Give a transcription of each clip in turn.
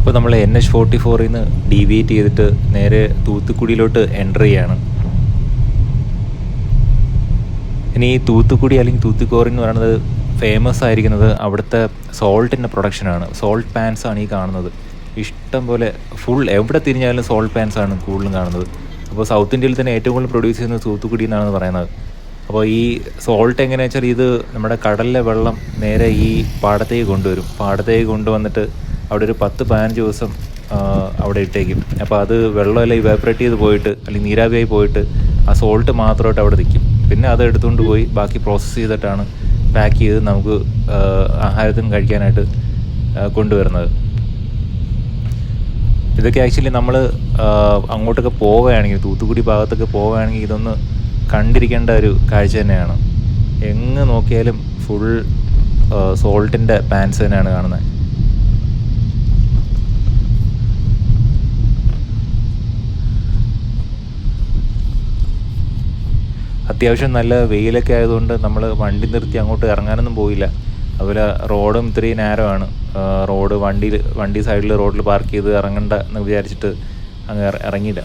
ഇപ്പോൾ നമ്മൾ NH44 നിന്ന് ഡീവിയേറ്റ് ചെയ്തിട്ട് നേരെ തൂത്തുക്കുടിയിലോട്ട് എൻ്റർ ചെയ്യാണ്. ഇനി ഈ തൂത്തുക്കുടി അല്ലെങ്കിൽ തൂത്തുക്കോറി എന്ന് പറയുന്നത് ഫേമസ് ആയിരിക്കുന്നത് അവിടുത്തെ സോൾട്ടിൻ്റെ പ്രൊഡക്ഷനാണ്. സോൾട്ട് പാൻസ് ആണ് ഈ കാണുന്നത്. ഇഷ്ടം പോലെ ഫുൾ എവിടെ തിരിഞ്ഞാലും സോൾട്ട് പാൻസ് ആണ് കൂടുതലും കാണുന്നത്. അപ്പോൾ സൗത്ത് ഇന്ത്യയിൽ തന്നെ ഏറ്റവും കൂടുതൽ പ്രൊഡ്യൂസ് ചെയ്യുന്നത് തൂത്തുക്കുടി എന്നാണ് പറയുന്നത്. അപ്പോൾ ഈ സോൾട്ട് എങ്ങനെയാണെന്ന് വെച്ചാൽ ഇത് നമ്മുടെ കടലിലെ വെള്ളം നേരെ ഈ പാടത്തേക്ക് കൊണ്ടുവരും. പാടത്തേക്ക് കൊണ്ടുവന്നിട്ട് അവിടെ ഒരു 10-15 ദിവസം അവിടെ ഇട്ടേക്കും. അപ്പോൾ അത് വെള്ളമെല്ലാം ഇവാപ്പറേറ്റ് ചെയ്ത് പോയിട്ട് അല്ലെങ്കിൽ നീരാവിയായി പോയിട്ട് ആ സോൾട്ട് മാത്രമായിട്ട് അവിടെ നിൽക്കും. പിന്നെ അത് എടുത്തുകൊണ്ട് പോയി ബാക്കി പ്രോസസ്സ് ചെയ്തിട്ടാണ് പാക്ക് ചെയ്ത് നമുക്ക് ആഹാരത്തിന് കഴിക്കാനായിട്ട് കൊണ്ടുവരുന്നത്. ഇതൊക്കെ ആക്ച്വലി നമ്മൾ അങ്ങോട്ടൊക്കെ പോവുകയാണെങ്കിൽ, തൂത്തുക്കുടി ഭാഗത്തൊക്കെ പോവുകയാണെങ്കിൽ ഇതൊന്ന് കണ്ടിരിക്കേണ്ട ഒരു കാഴ്ച തന്നെയാണ്. എങ്ങ് നോക്കിയാലും ഫുൾ സോൾട്ടിൻ്റെ പാൻസ് തന്നെയാണ് കാണുന്നത്. അത്യാവശ്യം നല്ല വെയിലൊക്കെ ആയതുകൊണ്ട് നമ്മൾ വണ്ടി നിർത്തി അങ്ങോട്ട് ഇറങ്ങാനൊന്നും പോയില്ല. അതുപോലെ റോഡും ഇത്രയും നേരോ ആണ്. റോഡ് വണ്ടി സൈഡിൽ റോഡിൽ പാർക്ക് ചെയ്ത് ഇറങ്ങണ്ട എന്ന് വിചാരിച്ചിട്ട് അങ്ങ് ഇറങ്ങിയില്ല.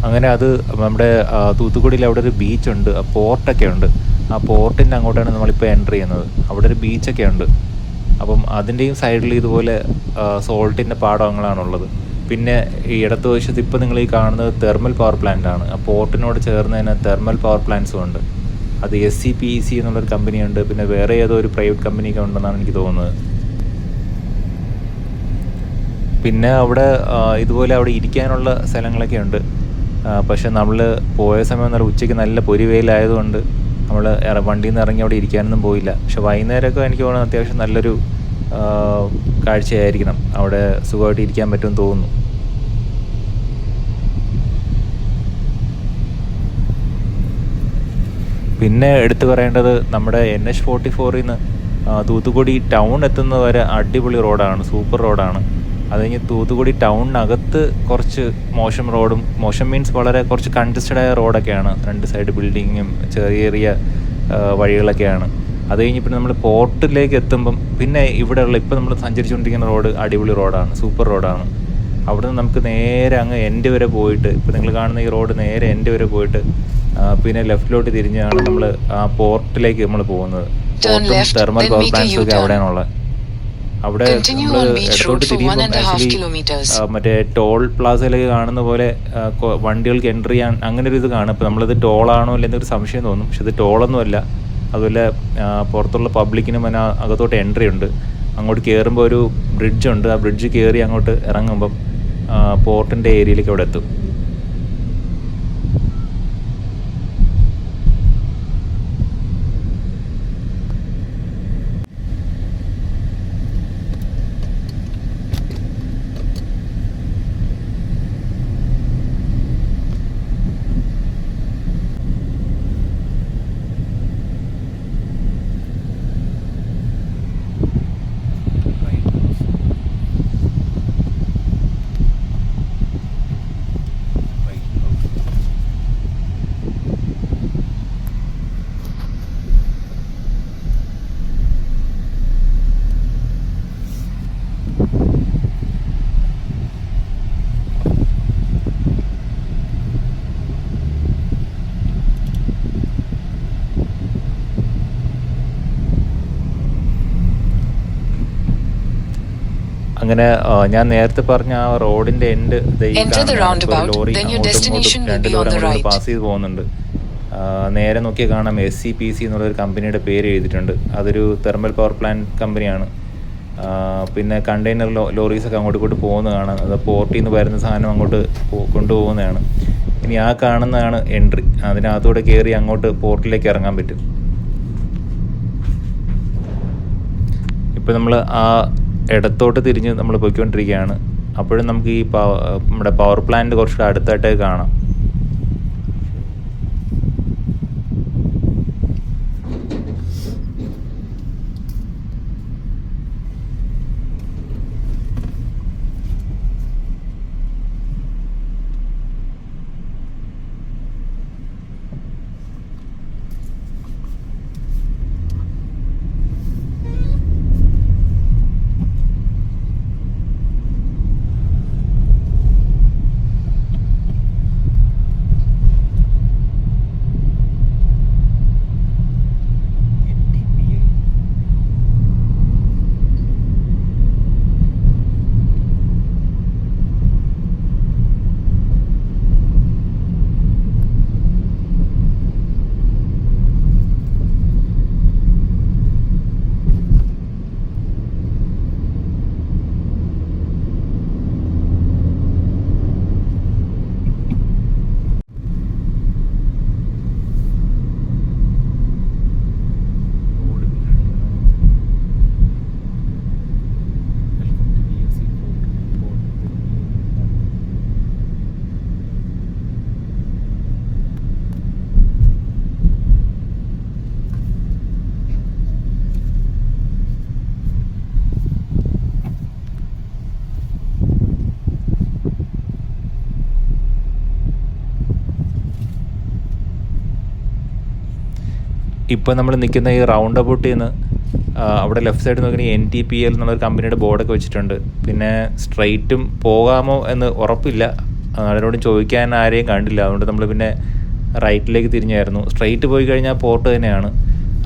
അങ്ങനെ അത് നമ്മുടെ തൂത്തുക്കുടിയിൽ അവിടെ ഒരു ബീച്ചുണ്ട്, പോർട്ടൊക്കെ ഉണ്ട്. ആ പോർട്ടിൻ്റെ അങ്ങോട്ടാണ് നമ്മളിപ്പോൾ എൻ്റർ ചെയ്യുന്നത്. അവിടെ ഒരു ബീച്ചൊക്കെ ഉണ്ട്. അപ്പം അതിൻ്റെയും സൈഡിൽ ഇതുപോലെ സോൾട്ടിൻ്റെ പാടങ്ങളാണുള്ളത്. പിന്നെ ഈ ഇടത്ത് വശത്ത് ഇപ്പോൾ നിങ്ങൾ ഈ കാണുന്നത് തെർമൽ പവർ പ്ലാന്റ് ആണ്. ആ പോർട്ടിനോട് ചേർന്ന് തന്നെ തെർമൽ പവർ പ്ലാന്റ്സും ഉണ്ട്. അത് SCPEC എന്നുള്ളൊരു കമ്പനിയുണ്ട്. പിന്നെ വേറെ ഏതോ ഒരു പ്രൈവറ്റ് കമ്പനിയൊക്കെ ഉണ്ടെന്നാണ് എനിക്ക് തോന്നുന്നത്. പിന്നെ അവിടെ ഇതുപോലെ അവിടെ ഇരിക്കാനുള്ള സ്ഥലങ്ങളൊക്കെ ഉണ്ട്. പക്ഷെ നമ്മൾ പോയ സമയം നല്ല ഉച്ചയ്ക്ക് നല്ല പൊരിവെയിലായതുകൊണ്ട് നമ്മൾ വണ്ടിയിൽ നിന്ന് ഇറങ്ങി അവിടെ ഇരിക്കാനൊന്നും പോയില്ല. പക്ഷെ വൈകുന്നേരമൊക്കെ എനിക്ക് തോന്നുന്നു അത്യാവശ്യം നല്ലൊരു കാഴ്ചയായിരിക്കണം. അവിടെ സുഖമായിട്ട് ഇരിക്കാൻ പറ്റുമെന്ന് തോന്നുന്നു. പിന്നെ എടുത്തു പറയേണ്ടത് നമ്മുടെ NH44 നിന്ന് തൂത്തുക്കുടി ടൗൺ എത്തുന്നത് വരെ അടിപൊളി റോഡാണ്, സൂപ്പർ റോഡാണ്. അത് കഴിഞ്ഞ് തൂത്തുക്കുടി ടൗണിനകത്ത് കുറച്ച് മോശം മീൻസ് വളരെ കുറച്ച് കൺജസ്റ്റഡായ റോഡൊക്കെയാണ്. 2 സൈഡ് ബിൽഡിങ്ങും ചെറിയ ചെറിയ വഴികളൊക്കെയാണ്. അത് കഴിഞ്ഞിപ്പോൾ നമ്മൾ പോർട്ടിലേക്ക് എത്തുമ്പം പിന്നെ ഇവിടെയുള്ള ഇപ്പോൾ നമ്മൾ സഞ്ചരിച്ചുകൊണ്ടിരിക്കുന്ന റോഡ് അടിപൊളി റോഡാണ്, സൂപ്പർ റോഡാണ്. അവിടെ നിന്ന് നമുക്ക് നേരെ അങ്ങ് എൻഡ് വരെ പോയിട്ട്, ഇപ്പോൾ നിങ്ങൾ കാണുന്ന ഈ റോഡ് നേരെ എൻഡ് വരെ പോയിട്ട് പിന്നെ ലെഫ്റ്റിലോട്ട് തിരിഞ്ഞാണ് നമ്മൾ ആ പോർട്ടിലേക്ക് നമ്മൾ പോകുന്നത്. പോർട്ടും തെർമൽ പവർ പ്ലാന്റ്സും ഒക്കെ അവിടെയാണുള്ളത്. അവിടെ നമ്മൾ ഇടത്തോട്ട് തിരിയുമ്പം ആക്ച്വലി മറ്റേ ടോൾ പ്ലാസയിലേക്ക് കാണുന്ന പോലെ വണ്ടികൾക്ക് എൻ്റർ ചെയ്യാൻ അങ്ങനെ ഒരു ഇത് കാണും. ഇപ്പോൾ നമ്മളത് ടോളാണോ അല്ലെന്നൊരു സംശയം തോന്നും. പക്ഷെ ഇത് ടോളൊന്നുമല്ല. അതുപോലെ പുറത്തുള്ള പബ്ലിക്കിനും അതിന് അകത്തോട്ട് എൻട്രി ഉണ്ട്. അങ്ങോട്ട് കയറുമ്പോൾ ഒരു ബ്രിഡ്ജുണ്ട്. ആ ബ്രിഡ്ജ് കയറി അങ്ങോട്ട് ഇറങ്ങുമ്പം പോർട്ടിൻ്റെ ഏരിയയിലേക്ക് അവിടെ എത്തും. അങ്ങനെ ഞാൻ നേരത്തെ പറഞ്ഞ ആ റോഡിൻ്റെ എൻഡ് ലോറി അങ്ങോട്ടും ഇങ്ങോട്ടും രണ്ട് ലോറി അങ്ങോട്ടും പാസ് ചെയ്ത് പോകുന്നുണ്ട്. നേരെ നോക്കിയാൽ കാണാം SCPC എന്നുള്ളൊരു കമ്പനിയുടെ പേര് എഴുതിയിട്ടുണ്ട്. അതൊരു തെർമൽ പവർ പ്ലാന്റ് കമ്പനിയാണ്. പിന്നെ കണ്ടെയ്നർ ലോറീസൊക്കെ അങ്ങോട്ട് ഇങ്ങോട്ട് പോകുന്നത് കാണാം. അത് പോർട്ടിൽ നിന്ന് വരുന്ന സാധനം അങ്ങോട്ട് കൊണ്ടുപോകുന്നതാണ്. ഇനി ആ കാണുന്നതാണ് എൻട്രി. അതിനകത്തൂടെ കയറി അങ്ങോട്ട് പോർട്ടിലേക്ക് ഇറങ്ങാൻ പറ്റും. ഇപ്പോൾ നമ്മൾ ആ ഇടത്തോട്ട് തിരിഞ്ഞ് നമ്മൾ പോയിക്കൊണ്ടിരിക്കുകയാണ്. അപ്പോഴും നമുക്ക് ഈ നമ്മുടെ പവർ പ്ലാന്റ് കുറച്ചുകൂടെ അടുത്തായിട്ട് കാണാം. ഇപ്പോൾ നമ്മൾ നിൽക്കുന്ന ഈ റൗണ്ട് അബൌട്ടിൽ നിന്ന് അവിടെ ലെഫ്റ്റ് സൈഡ് നോക്കി NTPL എന്നുള്ളൊരു കമ്പനിയുടെ ബോർഡൊക്കെ വെച്ചിട്ടുണ്ട്. പിന്നെ സ്ട്രെയിറ്റും പോകാമോ എന്ന് ഉറപ്പില്ല, അതിനോട് ചോദിക്കാൻ ആരെയും കണ്ടില്ല. അതുകൊണ്ട് നമ്മൾ പിന്നെ റൈറ്റിലേക്ക് തിരിഞ്ഞായിരുന്നു. സ്ട്രെയിറ്റ് പോയി കഴിഞ്ഞാൽ പോർട്ട് തന്നെയാണ്.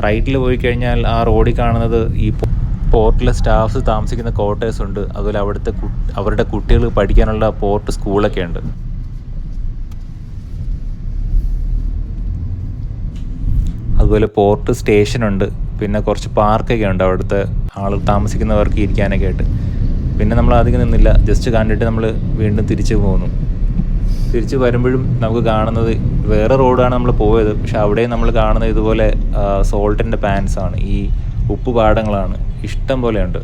റൈറ്റിൽ പോയി കഴിഞ്ഞാൽ ആ റോഡിൽ കാണുന്നത് ഈ പോർട്ടിലെ സ്റ്റാഫ്സ് താമസിക്കുന്ന ക്വാർട്ടേഴ്സ് ഉണ്ട്. അതുപോലെ അവരുടെ കുട്ടികൾ പഠിക്കാനുള്ള പോർട്ട് സ്കൂളൊക്കെ ഉണ്ട്. അതുപോലെ പോർട്ട് സ്റ്റേഷനുണ്ട്. പിന്നെ കുറച്ച് പാർക്കൊക്കെ ഉണ്ട് അവിടുത്തെ ആൾ താമസിക്കുന്നവർക്ക് ഇരിക്കാനൊക്കെ ആയിട്ട്. പിന്നെ നമ്മൾ അധികം നിന്നില്ല, ജസ്റ്റ് കണ്ടിട്ട് നമ്മൾ വീണ്ടും തിരിച്ചു പോന്നു. തിരിച്ച് വരുമ്പോഴും നമുക്ക് കാണുന്നത് വേറെ റോഡാണ് നമ്മൾ പോയത്. പക്ഷെ അവിടെയും നമ്മൾ കാണുന്നത് ഇതുപോലെ സോൾട്ടിൻ്റെ പാൻസാണ്, ഈ ഉപ്പ് പാടങ്ങളാണ്, ഇഷ്ടം പോലെയുണ്ട്.